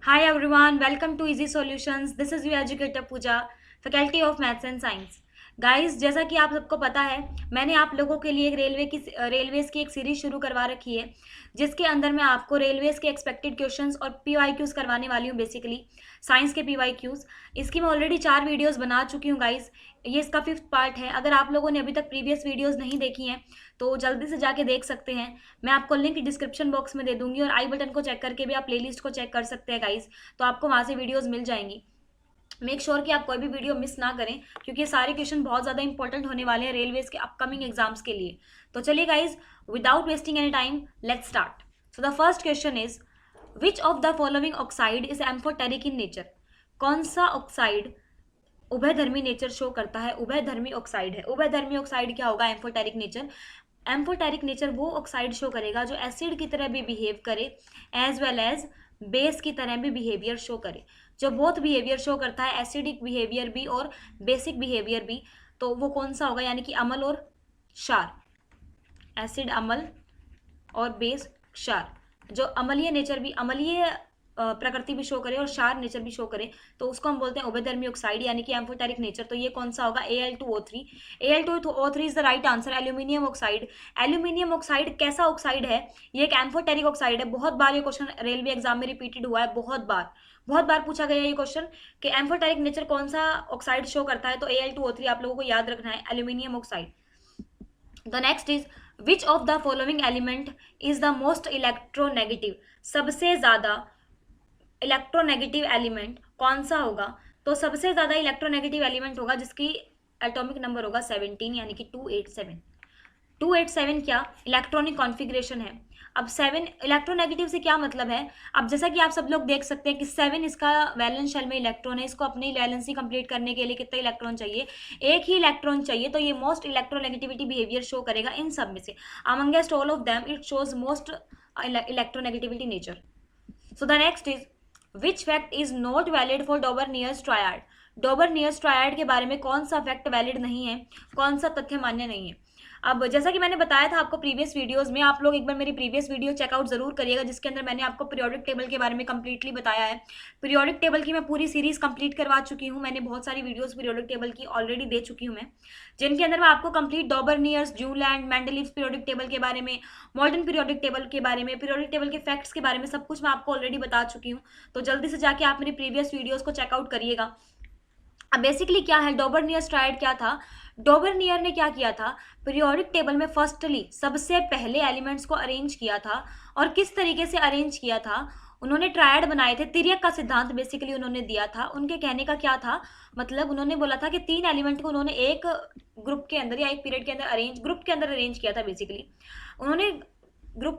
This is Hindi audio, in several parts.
Hi everyone, welcome to Easy Solutions. This is your educator Pooja, Faculty of Maths and Science. Guys, जैसा कि आप सबको पता है, मैंने आप लोगों के लिए एक रेलवेज की एक सीरीज शुरू करवा रखी है, जिसके अंदर मैं आपको रेलवेज के एक्सपेक्टेड क्वेश्चंस और पीवाईक्यूज करवाने वाली हूँ। बेसिकली साइंस के पीवाईक्यूज इसकी मैं ऑलरेडी 4 वीडियोस बना चुकी हूँ गाइस। ये इसका 5th पार्ट है। अगर आप लोगों ने अभी तक प्रीवियस वीडियोस नहीं देखी हैं तो जल्दी से जाके देख सकते हैं। मैं आपको लिंक डिस्क्रिप्शन बॉक्स में दे दूंगी और आई बटन को चेक करके भी आप प्लेलिस्ट को चेक कर सकते हैं गाइस। तो आपको वहाँ से वीडियोस मिल जाएंगी। मेक श्योर कि आप कोई भी वीडियो मिस ना करें, क्योंकि ये सारे क्वेश्चन बहुत ज़्यादा इंपॉर्टेंट होने वाले हैं रेलवेज के अपकमिंग एग्जाम्स के लिए। तो चलिए guys, without wasting any time, let's start. So the first question is, which of the following oxide is amphoteric in nature? कौन सा ऑक्साइड उभयधर्मी नेचर शो करता है? उभयधर्मी ऑक्साइड है। उभयधर्मी ऑक्साइड क्या होगा? Amphoteric nature. एम्फोटेरिक नेचर वो ऑक्साइड शो करेगा जो एसिड की तरह भी बिहेव करे एज वेल एज बेस की तरह भी बिहेवियर शो करे। जो बोथ बिहेवियर शो करता है, एसिडिक बिहेवियर भी और बेसिक बिहेवियर भी, तो वो कौन सा होगा? यानी कि अम्ल और क्षार। एसिड अम्ल और बेस क्षार। जो अम्लीय नेचर भी, अम्लीय प्रकृति भी शो करे और क्षार नेचर भी शो करे, तो उसको हम बोलते हैं उभयधर्मी ऑक्साइड यानी कि एम्फोटेरिक नेचर। तो ये कौन सा होगा? Al2O3। Al2O3 is the right answer. Aluminium oxide. Aluminium oxide कैसा ऑक्साइड है? ये एक एम्फोटेरिक ऑक्साइड है। बहुत बार ये क्वेश्चन रेलवे एग्जाम में रिपीटेड हुआ है, बहुत बार पूछा गया ये क्वेश्चन कि एम्फोटेरिक नेचर कौन सा ऑक्साइड शो करता है। तो Al2O3 आप लोगों को याद रखना है, aluminium oxide. The next is, which of the following element is the most electronegative? सबसे ज्यादा इलेक्ट्रोनेगेटिव एलिमेंट कौन सा होगा? तो सबसे ज्यादा इलेक्ट्रोनेगेटिव एलिमेंट होगा जिसकी एटॉमिक नंबर होगा 17, यानी कि 287। 287 क्या? इलेक्ट्रॉनिक कॉन्फ़िगरेशन है। अब 7 इलेक्ट्रोनेगेटिव से क्या मतलब है? अब जैसा कि आप सब लोग देख सकते हैं कि 7 इसका वैलेंस शेल में इलेक्ट्रॉन है। इसको अपनी वैलेंसी कंप्लीट करने के लिए कितने इलेक्ट्रॉन चाहिए? एक ही इलेक्ट्रॉन चाहिए। तो ये मोस्ट इलेक्ट्रोनेगेटिविटी बिहेवियर शो करेगा इन सब में से। Amongst all of them it shows most electronegativity nature. So the next is, which fact is not valid for Dobereiner's triad? Dobereiner's triad के बारे में कौन सा फैक्ट वैलिड नहीं है, कौन सा तथ्य मान्य नहीं है? अब जैसा कि मैंने बताया था आपको प्रीवियस वीडियोस में, आप लोग एक बार मेरी प्रीवियस वीडियो चेकआउट जरूर करिएगा, जिसके अंदर मैंने आपको पीरियोडिक टेबल के बारे में कंप्लीटली बताया है। पीरियोडिक टेबल की मैं पूरी सीरीज कंप्लीट करवा चुकी हूँ। मैंने बहुत सारी वीडियोस पीरियोडिक टेबल की ऑलरेडी दे चुकी हूँ मैं, जिनके अंदर मैं आपको कंप्लीट डॉबरनियर्स, जूलैंड, मेंडलीव्स पीरियोडिक टेबल के बारे में, मॉडर्न पीरियोडिक टेबल के बारे में, पीरियोडिक टेबल के फैक्ट्स के बारे में सब कुछ मैं आपको ऑलरेडी बता चुकी हूँ। तो जल्दी से जाके आप मेरी प्रीवियस वीडियोज को चेकआउट करिएगा। अब बेसिकली क्या है, डॉबरनियर्स ट्रायड क्या था? डॉबरनियर ने क्या किया था? पीरियोडिक टेबल में फर्स्टली सबसे पहले एलिमेंट्स को अरेंज किया था। और किस तरीके से अरेंज किया था? उन्होंने ट्रायड बनाए थे। तिर्यक का सिद्धांत बेसिकली उन्होंने दिया था। उनके कहने का क्या था मतलब, उन्होंने बोला था कि 3 एलिमेंट को उन्होंने एक ग्रुप के अंदर या एक पीरियड के अंदर ग्रुप के अंदर अरेंज किया था। बेसिकली उन्होंने ग्रुप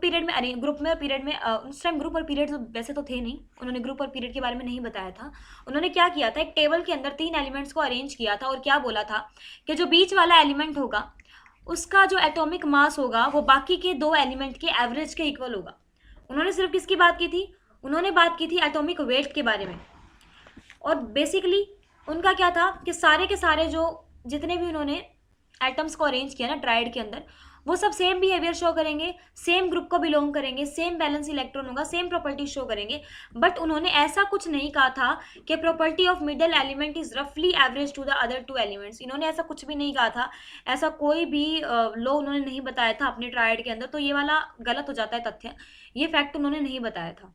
में पीरियड में उस टाइम ग्रुप और पीरियड तो वैसे तो थे नहीं, उन्होंने ग्रुप और पीरियड के बारे में नहीं बताया था। उन्होंने क्या किया था, एक टेबल के अंदर 3 एलिमेंट्स को अरेंज किया था और क्या बोला था कि जो बीच वाला एलिमेंट होगा उसका जो एटॉमिक मास होगा वो बाकी के 2 एलिमेंट के एवरेज के इक्वल होगा। उन्होंने सिर्फ किसकी बात की थी? उन्होंने बात की थी एटॉमिक वेट के बारे में। और बेसिकली उनका क्या था कि सारे के सारे जो जितने भी उन्होंने एटम्स को अरेंज किया ना ट्रायड के अंदर, वो सब सेम बिहेवियर शो करेंगे, सेम ग्रुप को बिलोंग करेंगे, सेम बैलेंस इलेक्ट्रॉन होगा, सेम प्रॉपर्टी शो करेंगे। बट उन्होंने ऐसा कुछ नहीं कहा था कि property of middle element is रफली average to the other 2 elements. इन्होंने ऐसा कुछ भी नहीं कहा था, ऐसा कोई भी लॉ उन्होंने नहीं बताया था अपने ट्रायड के अंदर। तो ये वाला गलत हो जाता है तथ्य, ये फैक्ट उन्होंने नहीं बताया था।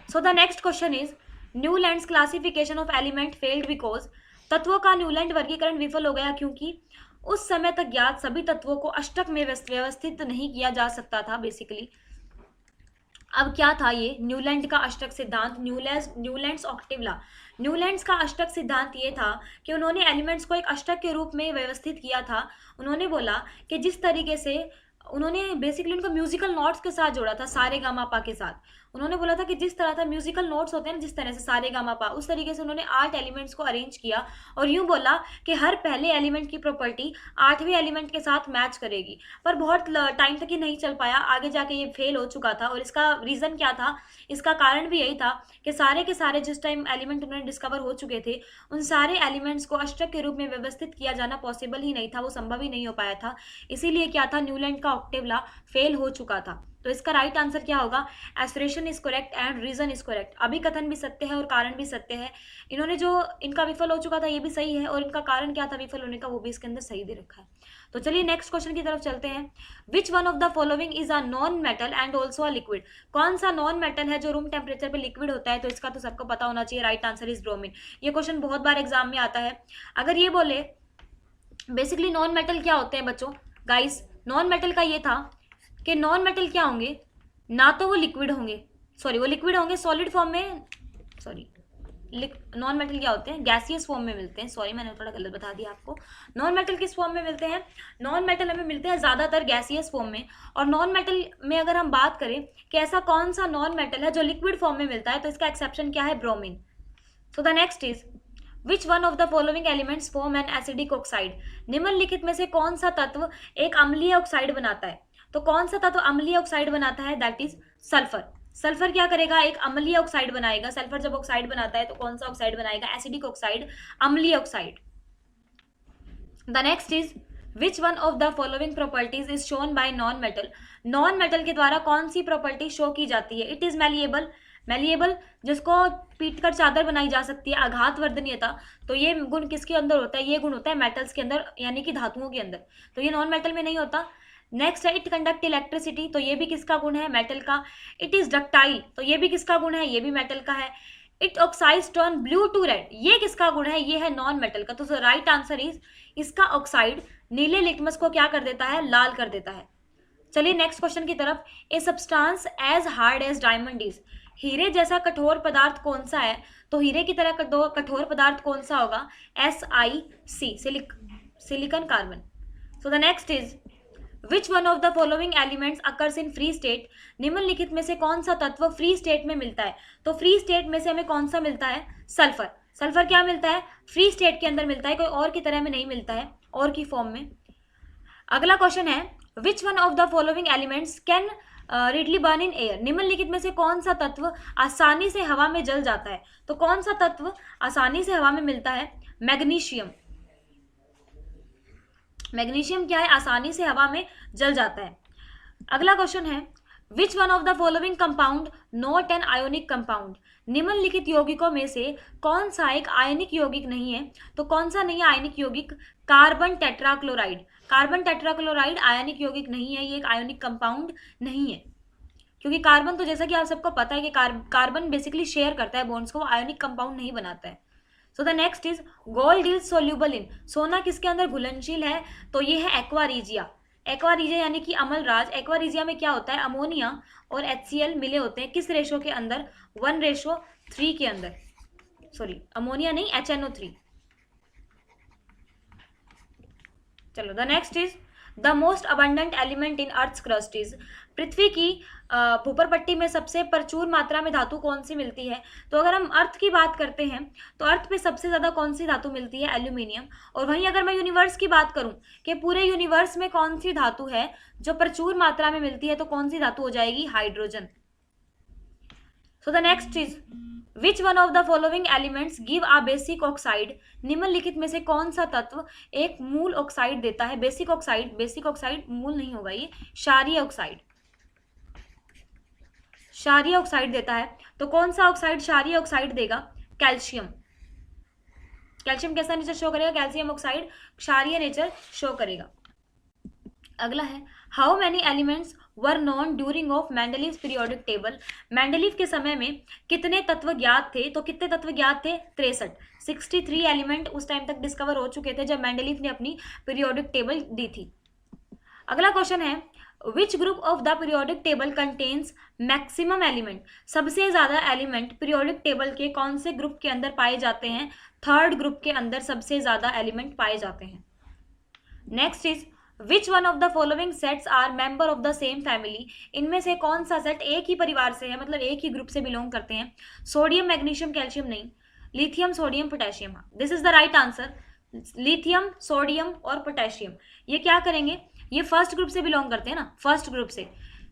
सो the next question is, Newlands classification of element failed because? तत्वों का न्यूलैंड वर्गीकरण विफल हो गया क्योंकि उस समय तक ज्ञात सभी तत्वों को अष्टक में व्यवस्थित नहीं किया जा सकता था। बेसिकली अब क्या था ये न्यूलैंड का अष्टक सिद्धांत, न्यूलैंड्स ऑक्टिव लॉ। न्यूलैंड्स का अष्टक सिद्धांत ये था कि उन्होंने एलिमेंट्स को एक अष्टक के रूप में व्यवस्थित किया था। उन्होंने बोला कि जिस तरीके से उन्होंने बेसिकली उनको म्यूजिकल नोट्स के साथ जोड़ा था, सारे गामा पा के साथ। उन्होंने बोला था कि जिस तरह था म्यूजिकल नोट्स होते हैं ना, जिस तरह से सारे गामा पा, उस तरीके से उन्होंने 8 एलिमेंट्स को अरेंज किया और यूं बोला कि हर पहले एलिमेंट की प्रॉपर्टी 8वें एलिमेंट के साथ मैच करेगी। पर बहुत टाइम तक ये नहीं चल पाया, आगे जाके ये फेल हो चुका था। और इसका रीज़न क्या था? इसका कारण भी यही था कि सारे के सारे जिस टाइम एलिमेंट उन्होंने डिस्कवर हो चुके थे, उन सारे एलिमेंट्स को अष्टक के रूप में व्यवस्थित किया जाना पॉसिबल ही नहीं था, वो संभव ही नहीं हो पाया था। इसीलिए क्या था, न्यूलैंड का का ऑक्टेव लॉ फेल हो चुका था। तो इसका राइट आंसर क्या होगा? Assertion is correct and reason is correct. अभिकथन भी सत्य है और कारण भी सत्य है। इन्होंने जो इनका विफल हो चुका था ये भी सही है, और इनका कारण क्या था विफल होने का वो भी इसके अंदर सही दे रखा है। तो चलिए नेक्स्ट क्वेश्चन की तरफ चलते हैं। विच one of the following is a non metal and also a liquid? कौन सा नॉन मेटल है जो रूम टेम्परेचर पे लिक्विड होता है? तो इसका तो सबको पता होना चाहिए, राइट आंसर इज ब्रोमीन। ये क्वेश्चन बहुत बार एग्जाम में आता है। अगर ये बोले बेसिकली नॉन मेटल क्या होते हैं बच्चों, गाइस नॉन मेटल का ये था कि नॉन मेटल क्या होंगे, ना तो वो लिक्विड होंगे, सॉरी वो लिक्विड होंगे सॉलिड फॉर्म में, सॉरी नॉन मेटल क्या होते हैं, गैसियस फॉर्म में मिलते हैं। सॉरी मैंने थोड़ा गलत बता दिया आपको। नॉन मेटल किस फॉर्म में मिलते हैं? नॉन मेटल हमें मिलते हैं ज़्यादातर गैसियस फॉर्म में। और नॉन मेटल में अगर हम बात करें कि ऐसा कौन सा नॉन मेटल है जो लिक्विड फॉर्म में मिलता है, तो इसका एक्सेप्शन क्या है? Bromine. So the next is which one of the following elements form an acidic oxide? निम्नलिखित में से कौन सा तत्व एक अम्लीय ऑक्साइड बनाता है? तो कौन सा तत्व अम्लीय ऑक्साइड बनाता है? That is sulphur. सल्फर क्या करेगा? एक अम्लीय ऑक्साइड बनाएगा। सल्फर जब ऑक्साइड बनाता है तो कौन सा ऑक्साइड बनाएगा? एसिडिक ऑक्साइड, अम्लीय oxide. The next is which one of the following properties is shown by non metal? Non metal के द्वारा कौन सी प्रॉपर्टी शो की जाती है? It is malleable. मैलिएबल जिसको पीट कर चादर बनाई जा सकती है, आघात वर्धनीयता, तो ये गुण किसके अंदर होता है? ये गुण होता है मेटल्स के अंदर, यानी कि धातुओं के अंदर। तो ये नॉन मेटल में नहीं होता। नेक्स्ट है इट कंडक्ट इलेक्ट्रिसिटी, तो ये भी किसका गुण है? मेटल का। इट इज डक्टाइल, तो ये भी किसका गुण है? ये भी मेटल का है। It oxides turn blue to red, ये किसका गुण है? ये है नॉन मेटल का। तो राइट आंसर इज इसका ऑक्साइड नीले लिटमस को क्या कर देता है? लाल कर देता है। चलिए नेक्स्ट क्वेश्चन की तरफ। A substance as hard as diamond is? हीरे जैसा कठोर पदार्थ कौन सा है? तो हीरे की तरह कठोर पदार्थ कौन सा होगा? SiC, silicon carbon. So the next is which one of the following elements occurs in free state? निम्नलिखित में से कौन सा तत्व फ्री स्टेट में मिलता है? तो फ्री स्टेट में से हमें कौन सा मिलता है? सल्फर। सल्फर क्या मिलता है? फ्री स्टेट के अंदर मिलता है, कोई और की तरह में नहीं मिलता है, और की फॉर्म में। अगला क्वेश्चन है which one of the following elements can readily burn in air? निम्नलिखित में से कौन सा तत्व आसानी से हवा में जल जाता है? तो कौन सा तत्व आसानी से हवा में मिलता है? मैग्नीशियम। मैग्नीशियम क्या है? आसानी से हवा में जल जाता है। अगला क्वेश्चन है which one of the following compound not an ionic compound? निम्नलिखित यौगिकों में से कौन सा एक आयनिक यौगिक नहीं है? तो कौन सा नहीं है आयनिक यौगिक? Carbon tetrachloride. कार्बन टेट्राक्लोराइड आयनिक यौगिक नहीं है, ये एक आयनिक कंपाउंड नहीं है, क्योंकि कार्बन तो जैसा कि आप सबको पता है कि कार्बन बेसिकली शेयर करता है बॉन्ड्स को, वो आयनिक कंपाउंड नहीं बनाता है। सो the next is gold is soluble in? सोना किसके अंदर घुलनशील है? तो ये है एक्वारीजिया। एक्वारीजिया यानी कि अमलराज। एक्वारीजिया में क्या होता है? अमोनिया और HCl मिले होते हैं। किस रेशो के अंदर? 1:3 के अंदर। सॉरी अमोनिया नहीं, HNO3। चलो the next is the most abundant element in earth crust is? पृथ्वी की भूपर पट्टी में सबसे प्रचुर मात्रा में धातु कौन सी मिलती है? तो अगर हम अर्थ की बात करते हैं तो अर्थ पे सबसे ज़्यादा कौन सी धातु मिलती है? एल्यूमिनियम। और वहीं अगर मैं यूनिवर्स की बात करूं कि पूरे यूनिवर्स में कौन सी धातु है जो प्रचुर मात्रा में मिलती है, तो कौन सी धातु हो जाएगी? Hydrogen. So the next is which one of the following elements give a basic oxide? निम्नलिखित में से कौन सा तत्व एक मूल ऑक्साइड देता है? बेसिक ऑक्साइड, बेसिक ऑक्साइड मूल नहीं होगा, ये क्षारीय ऑक्साइड, क्षारीय ऑक्साइड देता है। तो कौन सा ऑक्साइड क्षारीय ऑक्साइड देगा? कैल्शियम। कैल्शियम कैसा नेचर शो करेगा? कैल्शियम ऑक्साइड क्षारीय नेचर शो करेगा। अगला है how many elements were non during of Mendeleev periodic table? Mendeleev के समय में कितने तत्व ज्ञात थे? तो कितने तत्व ज्ञात थे? 63 एलिमेंट उस टाइम तक डिस्कवर हो चुके थे जब मेंडलीव ने अपनी पीरियोडिक टेबल दी थी। अगला क्वेश्चन है which group of the periodic table contains maximum element? सबसे ज्यादा एलिमेंट पीरियोडिक टेबल के कौन से ग्रुप के अंदर पाए जाते हैं? थर्ड ग्रुप के अंदर सबसे ज्यादा एलिमेंट पाए जाते हैं। Next is which one of the following sets are member of the same family? इनमें से कौन सा सेट एक ही परिवार से है, मतलब एक ही ग्रुप से बिलोंग करते हैं? सोडियम, मैग्नीशियम, कैल्शियम नहीं, lithium, sodium, potassium. This is the right answer. Lithium, sodium और पोटेशियम ये क्या करेंगे? ये फर्स्ट ग्रुप से बिलोंग करते हैं ना, फर्स्ट ग्रुप से।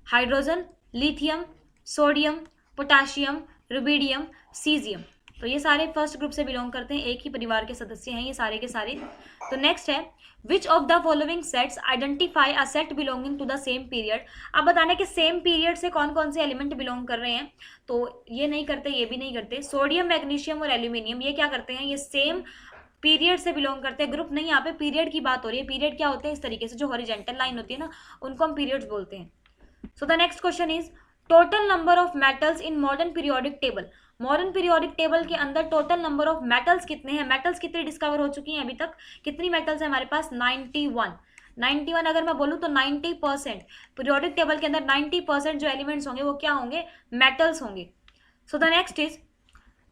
Hydrogen, lithium, sodium, potassium, rubidium, caesium, तो ये सारे फर्स्ट ग्रुप से बिलोंग करते हैं, एक ही परिवार के सदस्य हैं ये सारे के सारे। तो नेक्स्ट है, which of the following sets identify a set belonging to the same period. अब बताना कि सेम पीरियड से कौन कौन से एलिमेंट बिलोंग कर रहे हैं। तो ये नहीं करते, ये भी नहीं करते। सोडियम, मैग्नीशियम और एल्यूमिनियम ये क्या करते हैं, ये सेम पीरियड से बिलोंग करते हैं। ग्रुप नहीं, यहाँ पे पीरियड की बात हो रही है। पीरियड क्या होते हैं, इस तरीके से जो हॉरिजॉन्टल लाइन होती है ना, उनको हम पीरियड्स बोलते हैं। सो the next question is, total number of metals in modern periodic table. Modern periodic table के अंदर टोटल नंबर ऑफ मेटल्स कितने हैं, मेटल्स कितने डिस्कवर हो चुकी हैं अभी तक, कितनी मेटल्स है हमारे पास, 91। 91 अगर मैं बोलूँ तो 90%, पीरियोडिक टेबल के अंदर 90% जो एलिमेंट्स होंगे वो क्या होंगे, मेटल्स होंगे। सो the next is,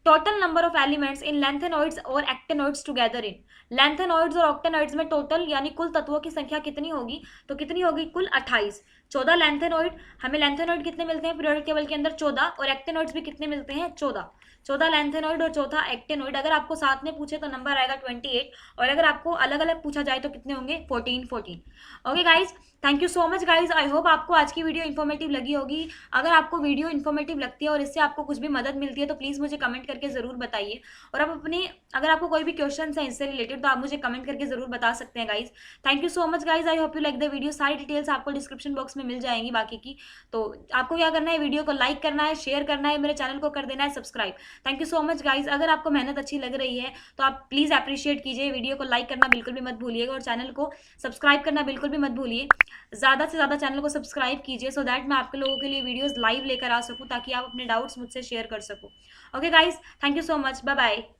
total number of elements in lanthanoids और एक्टेनॉइड्स टुगेदर इन। लैंथेनॉइड्स और ऑक्टेनॉइड्स में टोटल यानी कुल तत्वों की संख्या कितनी होगी, तो कितनी होगी, कुल 28। 14 लैंथेनॉइड, हमें लैंथेनॉइड कितने मिलते हैं पीरियोडिक टेबल के अंदर, 14, और एक्टेनॉइड्स भी कितने मिलते हैं, 14। 14 लैंथेनॉइड और 14 एक्टेनॉइड। अगर आपको साथ में पूछे तो नंबर आएगा 28, और अगर आपको अलग अलग पूछा जाए तो कितने होंगे, 14। Okay guys, thank you so much guys. I hope आपको आज की वीडियो इन्फॉर्मेटिव लगी होगी। अगर आपको वीडियो इन्फॉर्मेटिव लगती है और इससे आपको कुछ भी मदद मिलती है तो प्लीज़ मुझे कमेंट करके ज़रूर बताइए। और आप अपने, अगर आपको कोई भी क्वेश्चन है इससे रिलेटेड तो आप मुझे कमेंट करके ज़रूर बता सकते हैं guys. Thank you so much guys, I hope you like the video. सारी डिटेल्स आपको डिस्क्रिप्शन बॉक्स में मिल जाएंगी बाकी की। तो आपको क्या करना है, वीडियो को लाइक करना है, शेयर करना है, मेरे चैनल को कर देना है subscribe. Thank you so much guys. अगर आपको मेहनत अच्छी लग रही है तो आप प्लीज़ अप्रिशिएट कीजिए, वीडियो को लाइक करना बिल्कुल भी मत भूलिएगा और चैनल को सब्सक्राइब करना बिल्कुल भी मत भूलिए। ज़्यादा से ज़्यादा चैनल को सब्सक्राइब कीजिए सो दैट मैं आपके लोगों के लिए वीडियोस लाइव लेकर आ सकूं, ताकि आप अपने डाउट्स मुझसे शेयर कर सको। Okay guys, thank you so much, bye bye.